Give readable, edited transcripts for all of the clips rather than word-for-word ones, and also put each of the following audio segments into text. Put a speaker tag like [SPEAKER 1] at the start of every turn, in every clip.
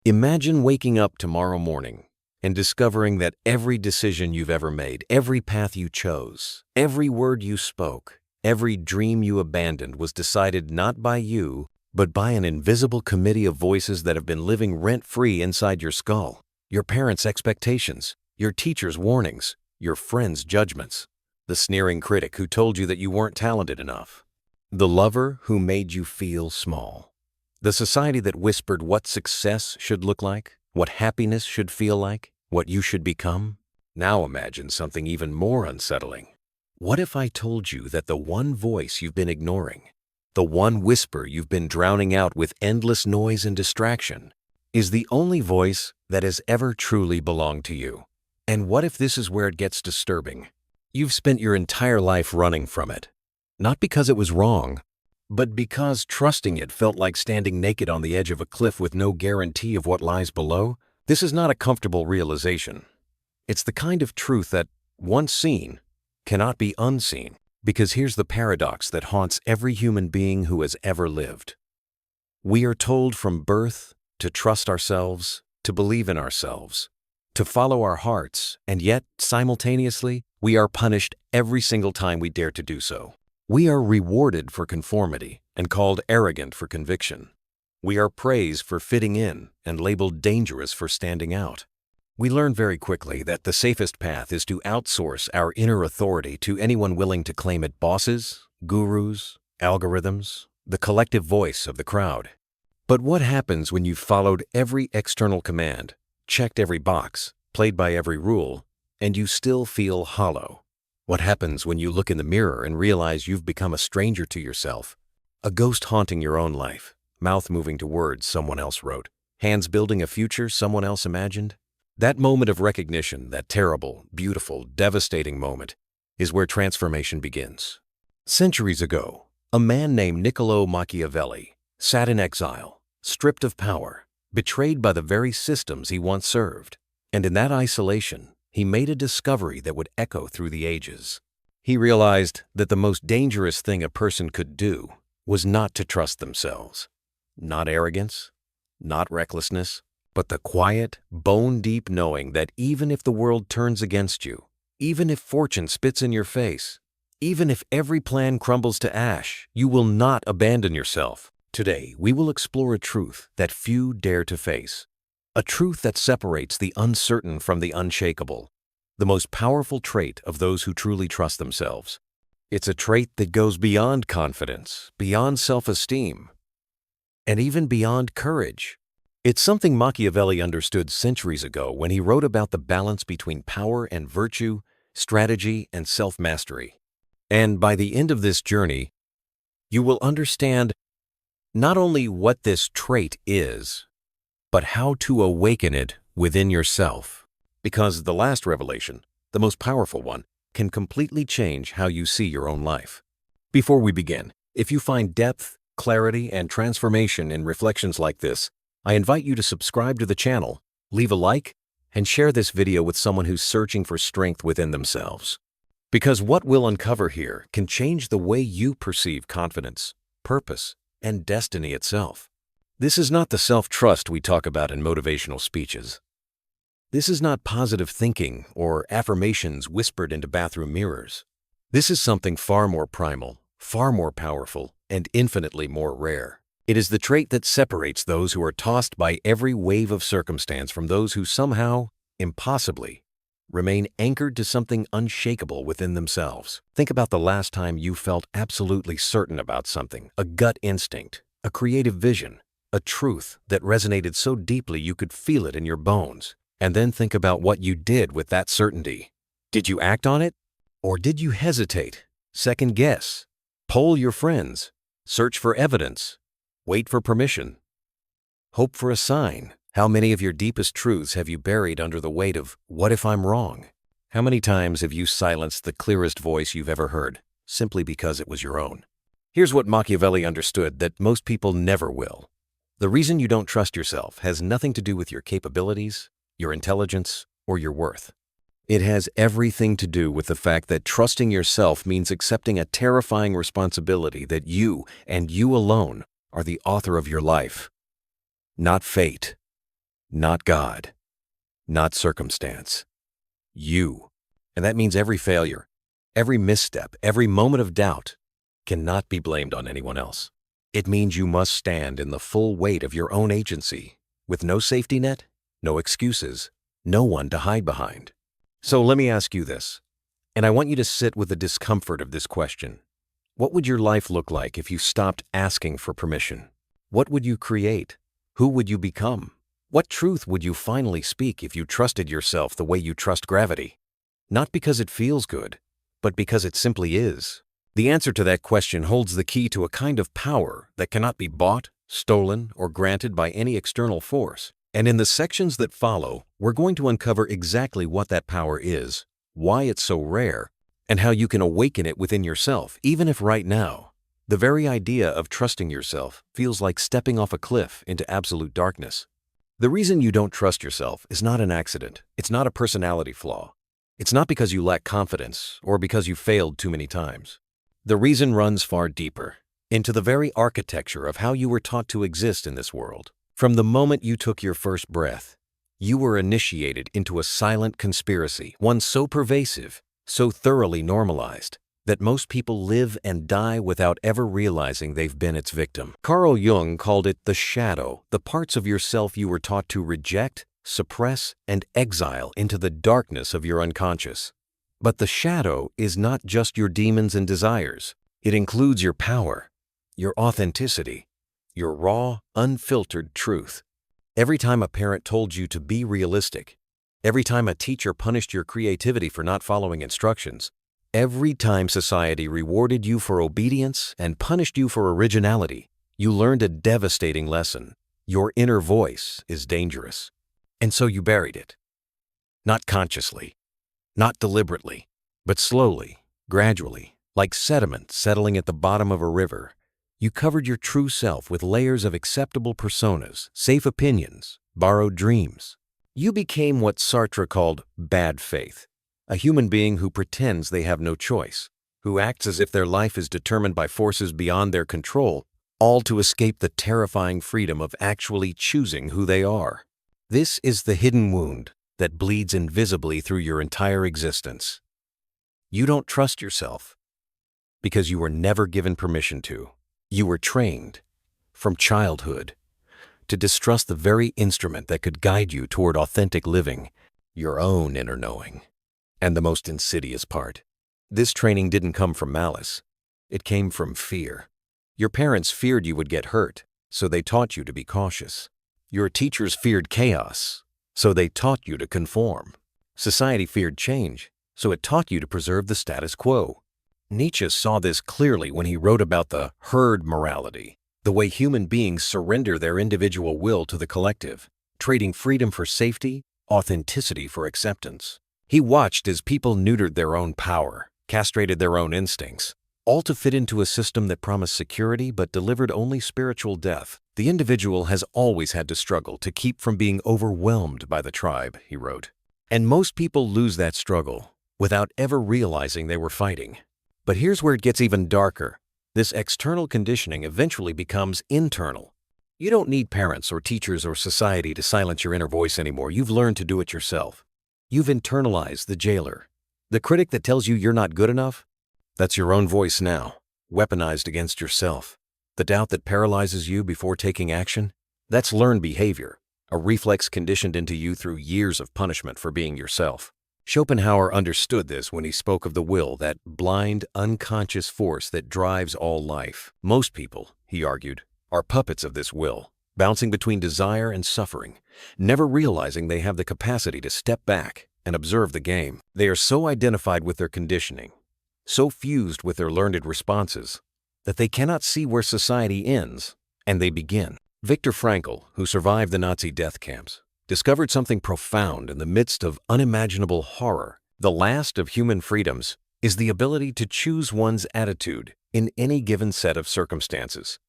[SPEAKER 1] Imagine waking up tomorrow morning and discovering that every decision you've ever made, every path you chose, every word you spoke, every dream you abandoned was decided not by you, but by an invisible committee of voices that have been living rent-free inside your skull. Your parents' expectations, your teacher's warnings, your friends' judgments, the sneering critic who told you that you weren't talented enough, the lover who made you feel small, the society that whispered what success should look like, what happiness should feel like, what you should become. Now imagine something even more unsettling. What if I told you that the one voice you've been ignoring, the one whisper you've been drowning out with endless noise and distraction, is the only voice that has ever truly belonged to you? And what if this is where it gets disturbing? You've spent your entire life running from it, not because it was wrong, but because trusting it felt like standing naked on the edge of a cliff with no guarantee of what lies below. This is not a comfortable realization. It's the kind of truth that, once seen, cannot be unseen. Because here's the paradox that haunts every human being who has ever lived. We are told from birth to trust ourselves, to believe in ourselves, to follow our hearts, and yet, simultaneously, we are punished every single time we dare to do so. We are rewarded for conformity and called arrogant for conviction. We are praised for fitting in and labeled dangerous for standing out. We learn very quickly that the safest path is to outsource our inner authority to anyone willing to claim it: bosses, gurus, algorithms, the collective voice of the crowd. But what happens when you've followed every external command, checked every box, played by every rule, and you still feel hollow? What happens when you look in the mirror and realize you've become a stranger to yourself, a ghost haunting your own life, mouth moving to words someone else wrote, hands building a future someone else imagined? That moment of recognition, that terrible, beautiful, devastating moment, is where transformation begins. Centuries ago, a man named Machiavelli sat in exile, stripped of power, betrayed by the very systems he once served. And in that isolation, he made a discovery that would echo through the ages. He realized that the most dangerous thing a person could do was not to trust themselves. Not arrogance, not recklessness, but the quiet, bone-deep knowing that even if the world turns against you, even if fortune spits in your face, even if every plan crumbles to ash, you will not abandon yourself. Today, we will explore a truth that few dare to face. A truth that separates the uncertain from the unshakable, the most powerful trait of those who truly trust themselves. It's a trait that goes beyond confidence, beyond self-esteem, and even beyond courage. It's something Machiavelli understood centuries ago when he wrote about the balance between power and virtue, strategy and self-mastery. And by the end of this journey, you will understand not only what this trait is, but how to awaken it within yourself. Because the last revelation, the most powerful one, can completely change how you see your own life. Before we begin, if you find depth, clarity, and transformation in reflections like this, I invite you to subscribe to the channel, leave a like, and share this video with someone who's searching for strength within themselves. Because what we'll uncover here can change the way you perceive confidence, purpose, and destiny itself. This is not the self-trust we talk about in motivational speeches. This is not positive thinking or affirmations whispered into bathroom mirrors. This is something far more primal, far more powerful, and infinitely more rare. It is the trait that separates those who are tossed by every wave of circumstance from those who somehow, impossibly, remain anchored to something unshakable within themselves. Think about the last time you felt absolutely certain about something, a gut instinct, a creative vision, a truth that resonated so deeply you could feel it in your bones. And then think about what you did with that certainty. Did you act on it? Or did you hesitate, second guess, poll your friends, search for evidence, wait for permission, hope for a sign? How many of your deepest truths have you buried under the weight of, what if I'm wrong? How many times have you silenced the clearest voice you've ever heard, simply because it was your own? Here's what Machiavelli understood that most people never will. The reason you don't trust yourself has nothing to do with your capabilities, your intelligence, or your worth. It has everything to do with the fact that trusting yourself means accepting a terrifying responsibility that you, and you alone, are the author of your life, not fate. Not God, not circumstance. You. And that means every failure, every misstep, every moment of doubt cannot be blamed on anyone else. It means you must stand in the full weight of your own agency, with no safety net, no excuses, no one to hide behind. So let me ask you this, and I want you to sit with the discomfort of this question. What would your life look like if you stopped asking for permission? What would you create? Who would you become? What truth would you finally speak if you trusted yourself the way you trust gravity? Not because it feels good, but because it simply is. The answer to that question holds the key to a kind of power that cannot be bought, stolen, or granted by any external force. And in the sections that follow, we're going to uncover exactly what that power is, why it's so rare, and how you can awaken it within yourself, even if right now, the very idea of trusting yourself feels like stepping off a cliff into absolute darkness. The reason you don't trust yourself is not an accident. It's not a personality flaw. It's not because you lack confidence or because you failed too many times. The reason runs far deeper, into the very architecture of how you were taught to exist in this world. From the moment you took your first breath, you were initiated into a silent conspiracy, one so pervasive, so thoroughly normalized, that most people live and die without ever realizing they've been its victim. Carl Jung called it the shadow, the parts of yourself you were taught to reject, suppress, and exile into the darkness of your unconscious. But the shadow is not just your demons and desires. It includes your power, your authenticity, your raw, unfiltered truth. Every time a parent told you to be realistic, every time a teacher punished your creativity for not following instructions, every time society rewarded you for obedience and punished you for originality, you learned a devastating lesson. Your inner voice is dangerous. And so you buried it. Not consciously, not deliberately, but slowly, gradually, like sediment settling at the bottom of a river. You covered your true self with layers of acceptable personas, safe opinions, borrowed dreams. You became what Sartre called bad faith, a human being who pretends they have no choice, who acts as if their life is determined by forces beyond their control, all to escape the terrifying freedom of actually choosing who they are. This is the hidden wound that bleeds invisibly through your entire existence. You don't trust yourself because you were never given permission to. You were trained, from childhood, to distrust the very instrument that could guide you toward authentic living, your own inner knowing. And the most insidious part, this training didn't come from malice. It came from fear. Your parents feared you would get hurt, so they taught you to be cautious. Your teachers feared chaos, so they taught you to conform. Society feared change, so it taught you to preserve the status quo. Nietzsche saw this clearly when he wrote about the herd morality, the way human beings surrender their individual will to the collective, trading freedom for safety, authenticity for acceptance. He watched as people neutered their own power, castrated their own instincts, all to fit into a system that promised security but delivered only spiritual death. The individual has always had to struggle to keep from being overwhelmed by the tribe, he wrote. And most people lose that struggle without ever realizing they were fighting. But here's where it gets even darker. This external conditioning eventually becomes internal. You don't need parents or teachers or society to silence your inner voice anymore. You've learned to do it yourself. You've internalized the jailer. The critic that tells you you're not good enough, that's your own voice now, weaponized against yourself. The doubt that paralyzes you before taking action, that's learned behavior, a reflex conditioned into you through years of punishment for being yourself. Schopenhauer understood this when he spoke of the will, that blind, unconscious force that drives all life. Most people, he argued, are puppets of this will, bouncing between desire and suffering, never realizing they have the capacity to step back and observe the game. They are so identified with their conditioning, so fused with their learned responses, that they cannot see where society ends and they begin. Viktor Frankl, who survived the Nazi death camps, discovered something profound in the midst of unimaginable horror. The last of human freedoms is the ability to choose one's attitude in any given set of circumstances.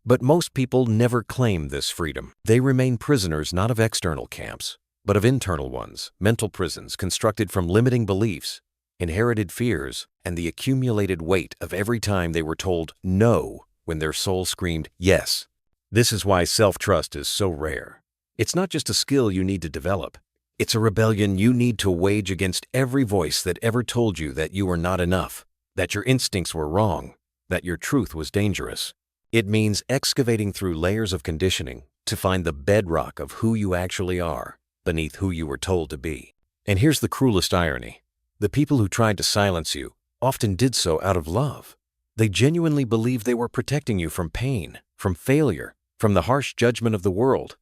[SPEAKER 1] But most people never claim this freedom. They remain prisoners not of external camps, but of internal ones, mental prisons constructed from limiting beliefs, inherited fears, and the accumulated weight of every time they were told no when their soul screamed yes. This is why self-trust is so rare. It's not just a skill you need to develop. It's a rebellion you need to wage against every voice that ever told you that you were not enough, that your instincts were wrong, that your truth was dangerous. It means excavating through layers of conditioning to find the bedrock of who you actually are beneath who you were told to be. And here's the cruelest irony. The people who tried to silence you often did so out of love. They genuinely believed they were protecting you from pain, from failure, from the harsh judgment of the world.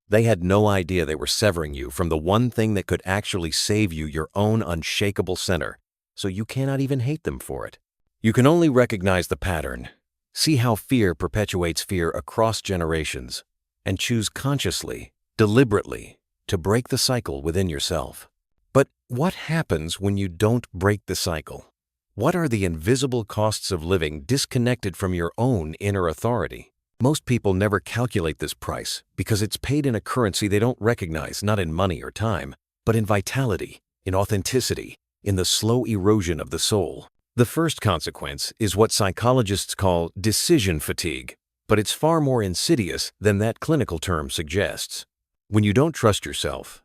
[SPEAKER 1] They had no idea they were severing you from the one thing that could actually save you, your own unshakable center, so you cannot even hate them for it. You can only recognize the pattern, see how fear perpetuates fear across generations, and choose consciously, deliberately, to break the cycle within yourself. But what happens when you don't break the cycle? What are the invisible costs of living disconnected from your own inner authority? Most people never calculate this price because it's paid in a currency they don't recognize, not in money or time, but in vitality, in authenticity, in the slow erosion of the soul. The first consequence is what psychologists call decision fatigue, but it's far more insidious than that clinical term suggests. When you don't trust yourself,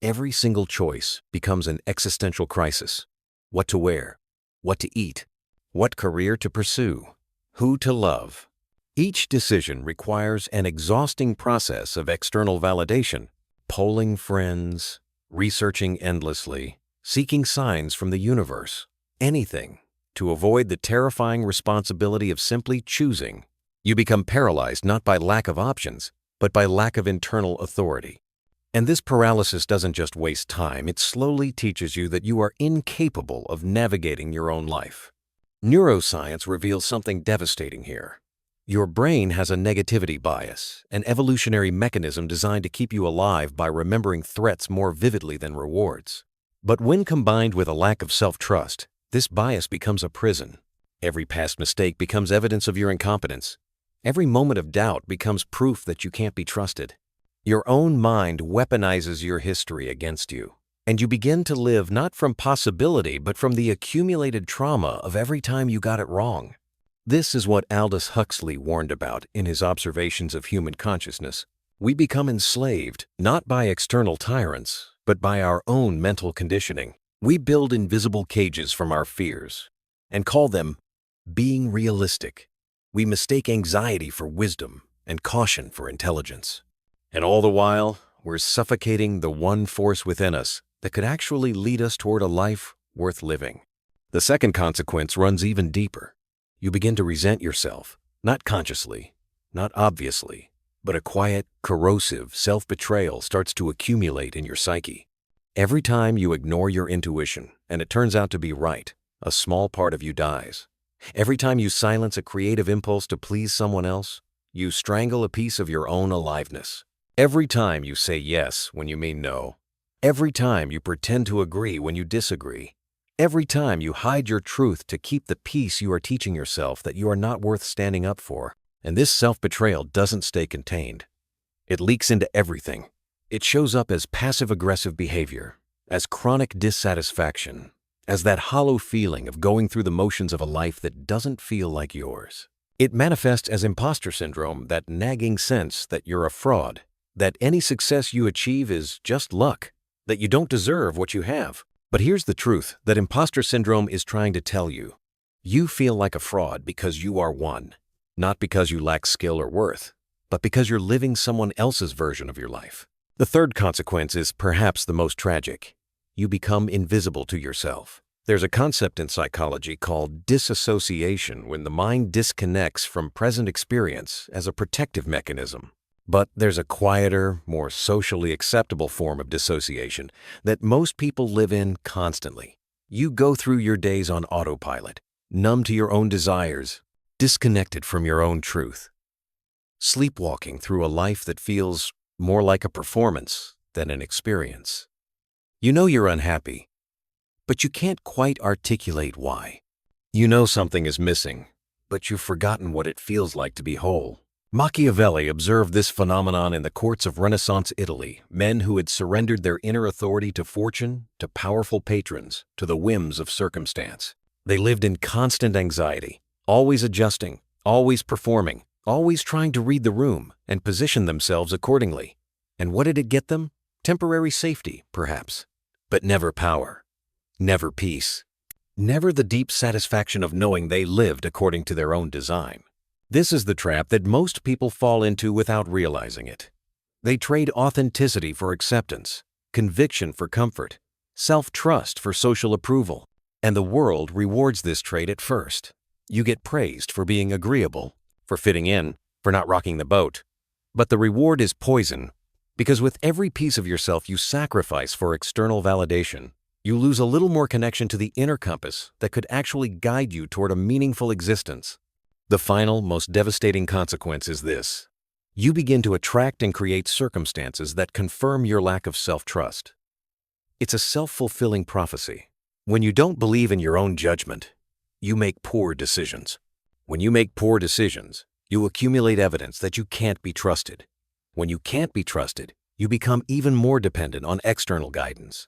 [SPEAKER 1] every single choice becomes an existential crisis. What to wear, what to eat, what career to pursue, who to love. Each decision requires an exhausting process of external validation, polling friends, researching endlessly, seeking signs from the universe, anything to avoid the terrifying responsibility of simply choosing. You become paralyzed not by lack of options, but by lack of internal authority. And this paralysis doesn't just waste time, it slowly teaches you that you are incapable of navigating your own life. Neuroscience reveals something devastating here. Your brain has a negativity bias, an evolutionary mechanism designed to keep you alive by remembering threats more vividly than rewards. But when combined with a lack of self-trust, this bias becomes a prison. Every past mistake becomes evidence of your incompetence. Every moment of doubt becomes proof that you can't be trusted. Your own mind weaponizes your history against you, and you begin to live not from possibility but from the accumulated trauma of every time you got it wrong. This is what Aldous Huxley warned about in his observations of human consciousness. We become enslaved not by external tyrants, but by our own mental conditioning. We build invisible cages from our fears and call them being realistic. We mistake anxiety for wisdom and caution for intelligence. And all the while, we're suffocating the one force within us that could actually lead us toward a life worth living. The second consequence runs even deeper. You begin to resent yourself, not consciously, not obviously, but a quiet, corrosive self-betrayal starts to accumulate in your psyche. Every time you ignore your intuition, and it turns out to be right, a small part of you dies. Every time you silence a creative impulse to please someone else, you strangle a piece of your own aliveness. Every time you say yes when you mean no. Every time you pretend to agree when you disagree. Every time you hide your truth to keep the peace you are teaching yourself that you are not worth standing up for. And this self-betrayal doesn't stay contained. It leaks into everything. It shows up as passive-aggressive behavior, as chronic dissatisfaction, as that hollow feeling of going through the motions of a life that doesn't feel like yours. It manifests as imposter syndrome, that nagging sense that you're a fraud, that any success you achieve is just luck, that you don't deserve what you have. But here's the truth that imposter syndrome is trying to tell you. You feel like a fraud because you are one, not because you lack skill or worth, but because you're living someone else's version of your life. The third consequence is perhaps the most tragic. You become invisible to yourself. There's a concept in psychology called disassociation, when the mind disconnects from present experience as a protective mechanism. But there's a quieter, more socially acceptable form of dissociation that most people live in constantly. You go through your days on autopilot, numb to your own desires, disconnected from your own truth, sleepwalking through a life that feels more like a performance than an experience. You know you're unhappy, but you can't quite articulate why. You know something is missing, but you've forgotten what it feels like to be whole. Machiavelli observed this phenomenon in the courts of Renaissance Italy, men who had surrendered their inner authority to fortune, to powerful patrons, to the whims of circumstance. They lived in constant anxiety, always adjusting, always performing, always trying to read the room and position themselves accordingly. And what did it get them? Temporary safety, perhaps. But never power. Never peace. Never the deep satisfaction of knowing they lived according to their own design. This is the trap that most people fall into without realizing it. They trade authenticity for acceptance, conviction for comfort, self-trust for social approval, and the world rewards this trait at first. You get praised for being agreeable, for fitting in, for not rocking the boat. But the reward is poison, because with every piece of yourself you sacrifice for external validation, you lose a little more connection to the inner compass that could actually guide you toward a meaningful existence. The final, most devastating consequence is this. You begin to attract and create circumstances that confirm your lack of self-trust. It's a self-fulfilling prophecy. When you don't believe in your own judgment, you make poor decisions. When you make poor decisions, you accumulate evidence that you can't be trusted. When you can't be trusted, you become even more dependent on external guidance.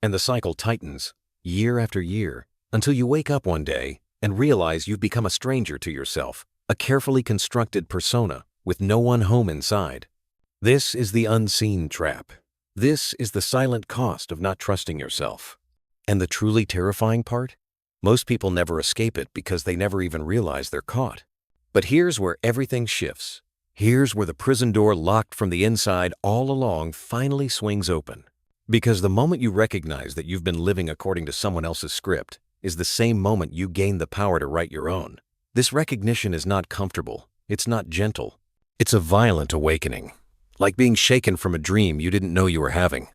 [SPEAKER 1] And the cycle tightens, year after year, until you wake up one day and realize you've become a stranger to yourself, a carefully constructed persona with no one home inside. This is the unseen trap. This is the silent cost of not trusting yourself. And the truly terrifying part? Most people never escape it because they never even realize they're caught. But here's where everything shifts. Here's where the prison door locked from the inside all along finally swings open. Because the moment you recognize that you've been living according to someone else's script is the same moment you gain the power to write your own. This recognition is not comfortable. It's not gentle. It's a violent awakening, like being shaken from a dream you didn't know you were having.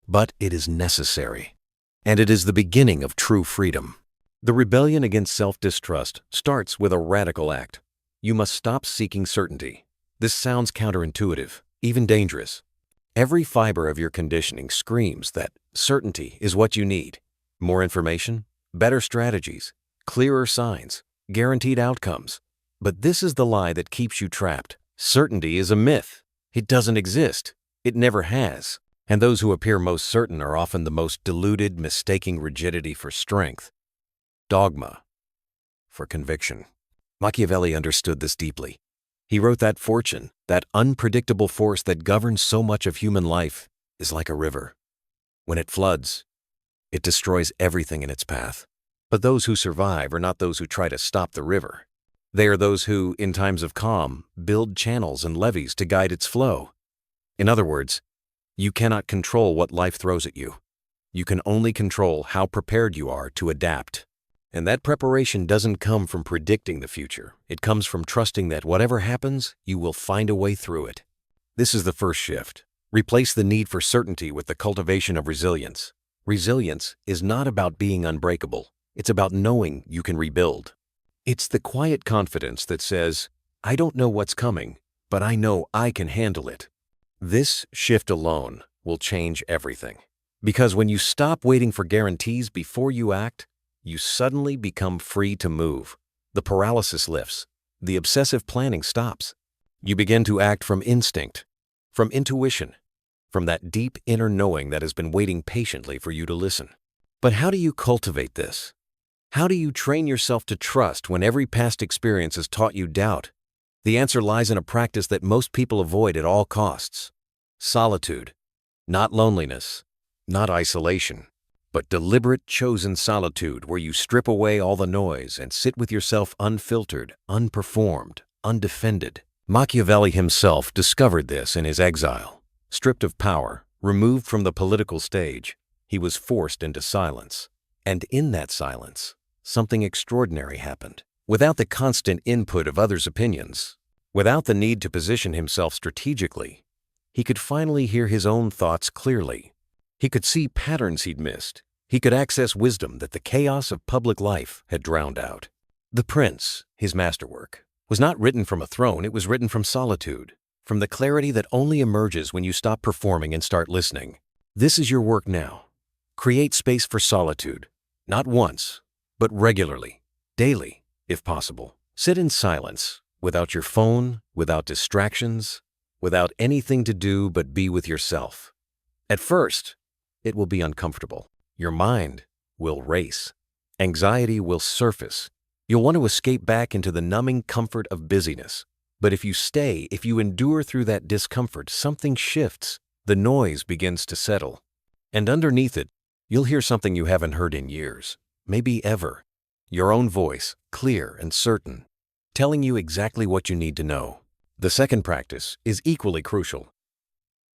[SPEAKER 1] But it is necessary. And it is the beginning of true freedom. The rebellion against self-distrust starts with a radical act. You must stop seeking certainty. This sounds counterintuitive, even dangerous. Every fiber of your conditioning screams that certainty is what you need. More information, better strategies, clearer signs, guaranteed outcomes. But this is the lie that keeps you trapped. Certainty is a myth. It doesn't exist. It never has. And those who appear most certain are often the most deluded, mistaking rigidity for strength. Dogma for conviction. Machiavelli understood this deeply. He wrote that fortune, that unpredictable force that governs so much of human life, is like a river. When it floods, it destroys everything in its path. But those who survive are not those who try to stop the river. They are those who, in times of calm, build channels and levees to guide its flow. In other words, you cannot control what life throws at you. You can only control how prepared you are to adapt. And that preparation doesn't come from predicting the future. It comes from trusting that whatever happens, you will find a way through it. This is the first shift. Replace the need for certainty with the cultivation of resilience. Resilience is not about being unbreakable. It's about knowing you can rebuild. It's the quiet confidence that says, I don't know what's coming, but I know I can handle it. This shift alone will change everything. Because when you stop waiting for guarantees before you act, you suddenly become free to move. The paralysis lifts. The obsessive planning stops. You begin to act from instinct, from intuition, from that deep inner knowing that has been waiting patiently for you to listen. But how do you cultivate this? How do you train yourself to trust when every past experience has taught you doubt? The answer lies in a practice that most people avoid at all costs. Solitude. Not loneliness, not isolation, but deliberate, chosen solitude where you strip away all the noise and sit with yourself unfiltered, unperformed, undefended. Machiavelli himself discovered this in his exile. Stripped of power, removed from the political stage, he was forced into silence. And in that silence, something extraordinary happened. Without the constant input of others' opinions, without the need to position himself strategically, he could finally hear his own thoughts clearly. He could see patterns he'd missed. He could access wisdom that the chaos of public life had drowned out. The Prince, his masterwork, was not written from a throne. It was written from solitude, from the clarity that only emerges when you stop performing and start listening. This is your work now. Create space for solitude, not once, but regularly, daily, if possible. Sit in silence, without your phone, without distractions, without anything to do but be with yourself. At first, it will be uncomfortable. Your mind will race. Anxiety will surface. You'll want to escape back into the numbing comfort of busyness. But if you stay, if you endure through that discomfort, something shifts. the noise begins to settle. And underneath it, you'll hear something you haven't heard in years, maybe ever. Your own voice, clear and certain, telling you exactly what you need to know. The second practice is equally crucial.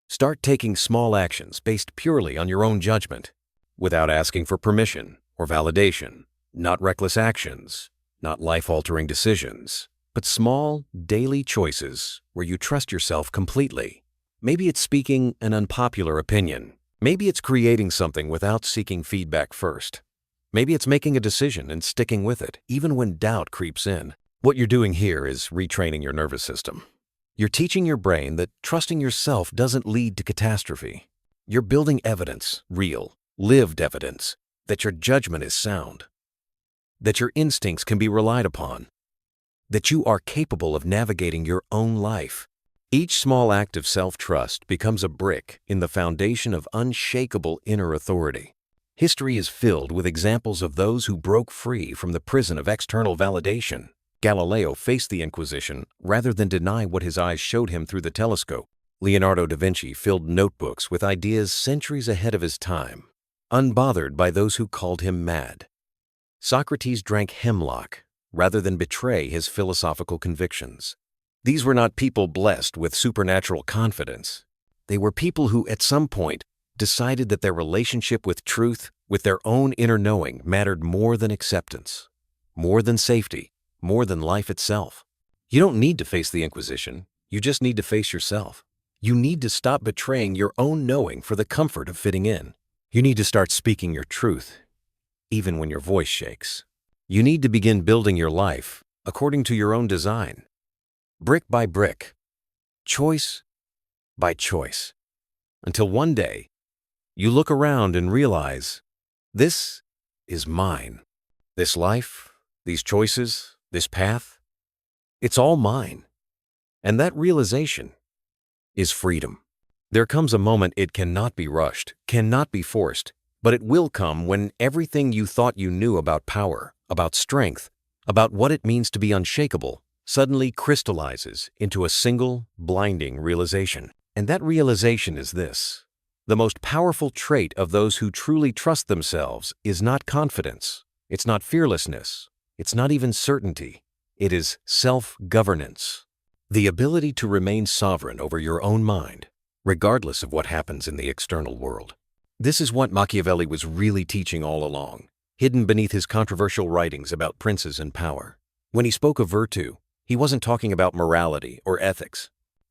[SPEAKER 1] Start taking small actions based purely on your own judgment, without asking for permission or validation. Not reckless actions, not life-altering decisions, but small, daily choices where you trust yourself completely. Maybe it's speaking an unpopular opinion. Maybe it's creating something without seeking feedback first. Maybe it's making a decision and sticking with it, even when doubt creeps in. What you're doing here is retraining your nervous system. You're teaching your brain that trusting yourself doesn't lead to catastrophe. You're building evidence, real, lived evidence, that your judgment is sound, that your instincts can be relied upon, that you are capable of navigating your own life. Each small act of self-trust becomes a brick in the foundation of unshakable inner authority. History is filled with examples of those who broke free from the prison of external validation. Galileo faced the Inquisition rather than deny what his eyes showed him through the telescope. Leonardo da Vinci filled notebooks with ideas centuries ahead of his time, unbothered by those who called him mad. Socrates drank hemlock rather than betray his philosophical convictions. These were not people blessed with supernatural confidence. They were people who, at some point, decided that their relationship with truth, with their own inner knowing, mattered more than acceptance, more than safety, more than life itself. You don't need to face the Inquisition. You just need to face yourself. You need to stop betraying your own knowing for the comfort of fitting in. You need to start speaking your truth, even when your voice shakes. You need to begin building your life according to your own design, brick by brick, choice by choice, until one day you look around and realize, this is mine. This life, these choices, this path, it's all mine. And that realization is freedom. There comes a moment it cannot be rushed, cannot be forced, but it will come when everything you thought you knew about power, about strength, about what it means to be unshakable, suddenly crystallizes into a single, blinding realization. And that realization is this: the most powerful trait of those who truly trust themselves is not confidence, it's not fearlessness, it's not even certainty. It is self-governance. The ability to remain sovereign over your own mind, regardless of what happens in the external world. This is what Machiavelli was really teaching all along, hidden beneath his controversial writings about princes and power. When he spoke of virtù, he wasn't talking about morality or ethics.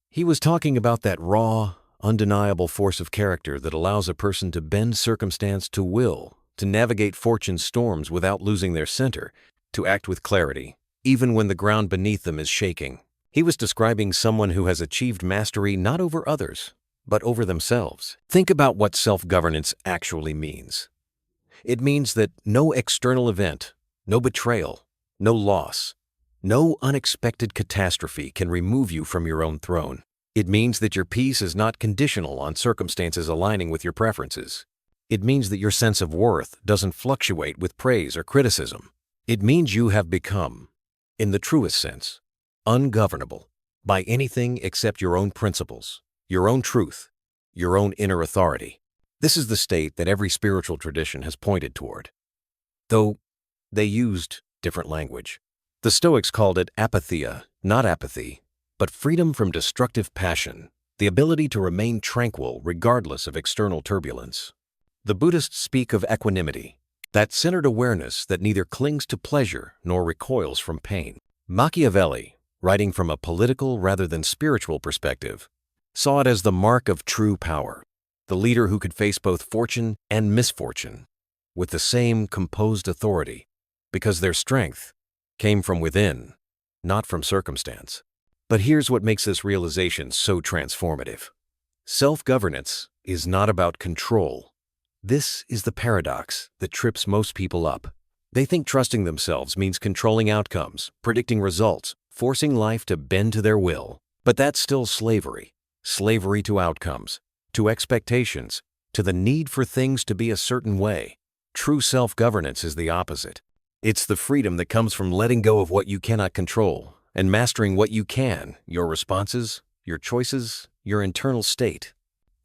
[SPEAKER 1] He was talking about that raw, undeniable force of character that allows a person to bend circumstance to will, to navigate fortune's storms without losing their center, to act with clarity, even when the ground beneath them is shaking. He was describing someone who has achieved mastery not over others, but over themselves. Think about what self-governance actually means. It means that no external event, no betrayal, no loss, no unexpected catastrophe can remove you from your own throne. It means that your peace is not conditional on circumstances aligning with your preferences. It means that your sense of worth doesn't fluctuate with praise or criticism. It means you have become, in the truest sense, ungovernable by anything except your own principles, your own truth, your own inner authority. This is the state that every spiritual tradition has pointed toward, though they used different language. The Stoics called it apatheia, not apathy, but freedom from destructive passion, the ability to remain tranquil regardless of external turbulence. The Buddhists speak of equanimity, that centered awareness that neither clings to pleasure nor recoils from pain. Machiavelli, writing from a political rather than spiritual perspective, saw it as the mark of true power, the leader who could face both fortune and misfortune with the same composed authority, because their strength came from within, not from circumstance. But here's what makes this realization so transformative. Self-governance is not about control. This is the paradox that trips most people up. They think trusting themselves means controlling outcomes, predicting results, forcing life to bend to their will. But that's still slavery. Slavery to outcomes, to expectations, to the need for things to be a certain way. True self-governance is the opposite. It's the freedom that comes from letting go of what you cannot control and mastering what you can, your responses, your choices, your internal state.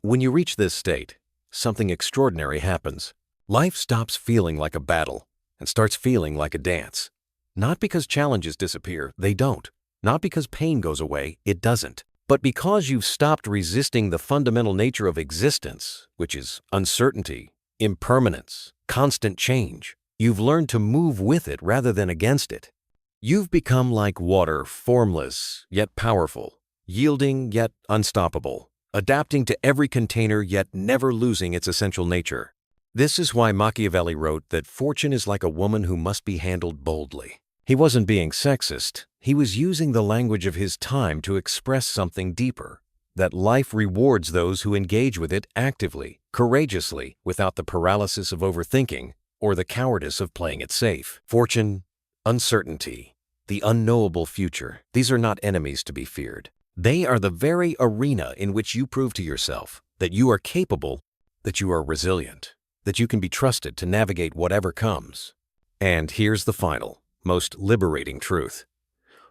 [SPEAKER 1] When you reach this state, something extraordinary happens. Life stops feeling like a battle and starts feeling like a dance. Not because challenges disappear, they don't. Not because pain goes away, it doesn't. But because you've stopped resisting the fundamental nature of existence, which is uncertainty, impermanence, constant change. You've learned to move with it rather than against it. You've become like water, formless yet powerful, yielding yet unstoppable, adapting to every container yet never losing its essential nature. This is why Machiavelli wrote that fortune is like a woman who must be handled boldly. He wasn't being sexist. He was using the language of his time to express something deeper, that life rewards those who engage with it actively, courageously, without the paralysis of overthinking or the cowardice of playing it safe. Fortune, uncertainty, the unknowable future, these are not enemies to be feared. They are the very arena in which you prove to yourself that you are capable, that you are resilient, that you can be trusted to navigate whatever comes. And here's the final, most liberating truth.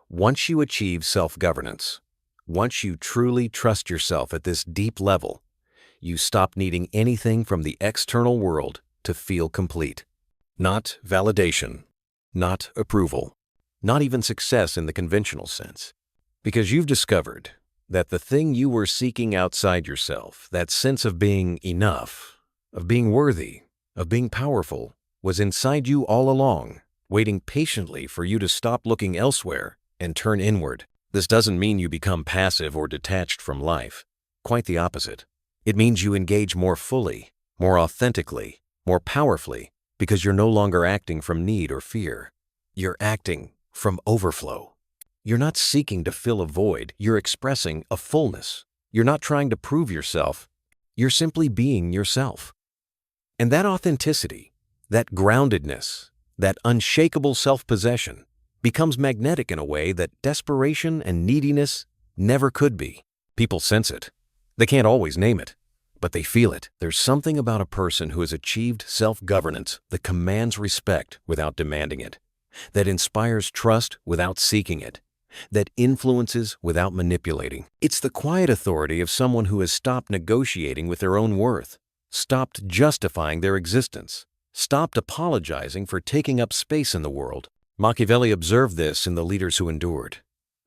[SPEAKER 1] Once you achieve self-governance, once you truly trust yourself at this deep level, you stop needing anything from the external world to feel complete. Not validation, not approval, not even success in the conventional sense. Because you've discovered that the thing you were seeking outside yourself, that sense of being enough, of being worthy, of being powerful, was inside you all along, waiting patiently for you to stop looking elsewhere and turn inward. This doesn't mean you become passive or detached from life. Quite the opposite. It means you engage more fully, more authentically, more powerfully, because you're no longer acting from need or fear. You're acting from overflow. You're not seeking to fill a void, you're expressing a fullness. You're not trying to prove yourself, you're simply being yourself. And that authenticity, that groundedness, that unshakable self-possession becomes magnetic in a way that desperation and neediness never could be. People sense it. They can't always name it, but they feel it. There's something about a person who has achieved self-governance that commands respect without demanding it, that inspires trust without seeking it, that influences without manipulating. It's the quiet authority of someone who has stopped negotiating with their own worth, stopped justifying their existence, stopped apologizing for taking up space in the world. Machiavelli observed this in the leaders who endured.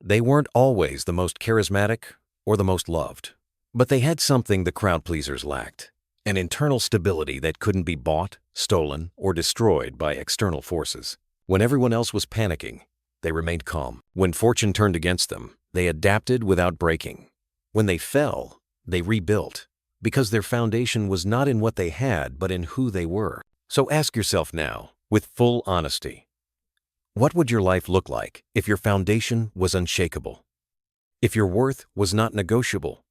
[SPEAKER 1] They weren't always the most charismatic or the most loved, but they had something the crowd pleasers lacked, an internal stability that couldn't be bought, stolen, or destroyed by external forces. When everyone else was panicking, they remained calm. When fortune turned against them, they adapted without breaking. When they fell, they rebuilt, because their foundation was not in what they had, but in who they were. So ask yourself now, with full honesty, what would your life look like if your foundation was unshakable? If your worth was not negotiable?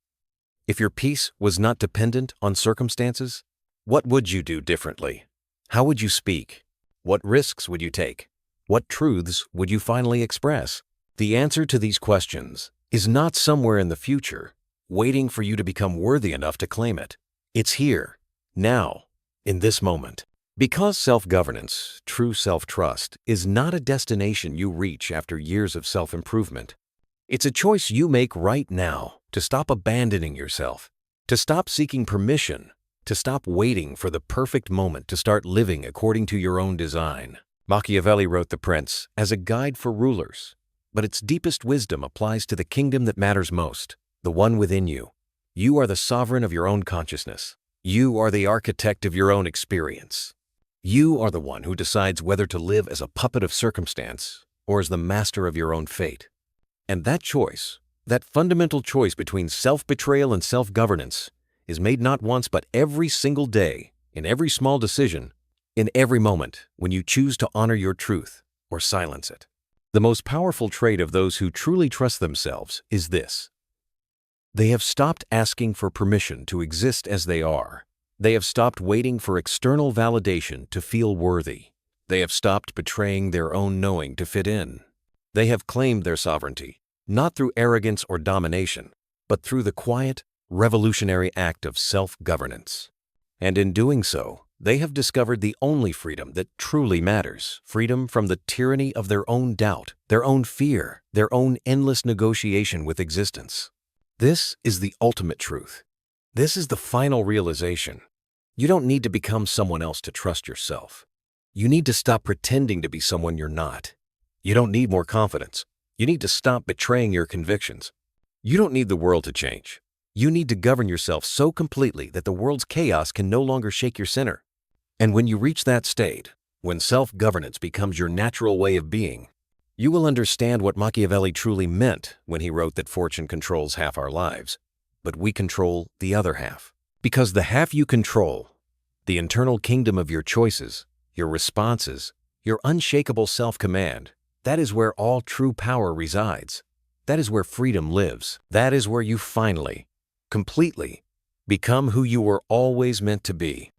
[SPEAKER 1] If your peace was not dependent on circumstances? What would you do differently? How would you speak? What risks would you take? What truths would you finally express? The answer to these questions is not somewhere in the future, waiting for you to become worthy enough to claim it. It's here, now, in this moment. Because self-governance, true self-trust, is not a destination you reach after years of self-improvement. It's a choice you make right now to stop abandoning yourself, to stop seeking permission, to stop waiting for the perfect moment to start living according to your own design. Machiavelli wrote The Prince as a guide for rulers, but its deepest wisdom applies to the kingdom that matters most, the one within you. You are the sovereign of your own consciousness. You are the architect of your own experience. You are the one who decides whether to live as a puppet of circumstance or as the master of your own fate. And that choice, that fundamental choice between self-betrayal and self-governance, is made not once but every single day, in every small decision, in every moment when you choose to honor your truth or silence it. The most powerful trait of those who truly trust themselves is this: they have stopped asking for permission to exist as they are. They have stopped waiting for external validation to feel worthy. They have stopped betraying their own knowing to fit in. They have claimed their sovereignty, not through arrogance or domination, but through the quiet, revolutionary act of self-governance. And in doing so, they have discovered the only freedom that truly matters, freedom from the tyranny of their own doubt, their own fear, their own endless negotiation with existence. This is the ultimate truth. This is the final realization. You don't need to become someone else to trust yourself. You need to stop pretending to be someone you're not. You don't need more confidence. You need to stop betraying your convictions. You don't need the world to change. You need to govern yourself so completely that the world's chaos can no longer shake your center. And when you reach that state, when self-governance becomes your natural way of being, you will understand what Machiavelli truly meant when he wrote that fortune controls half our lives, but we control the other half. Because the half you control, the internal kingdom of your choices, your responses, your unshakable self-command, that is where all true power resides. That is where freedom lives. That is where you finally, completely, become who you were always meant to be.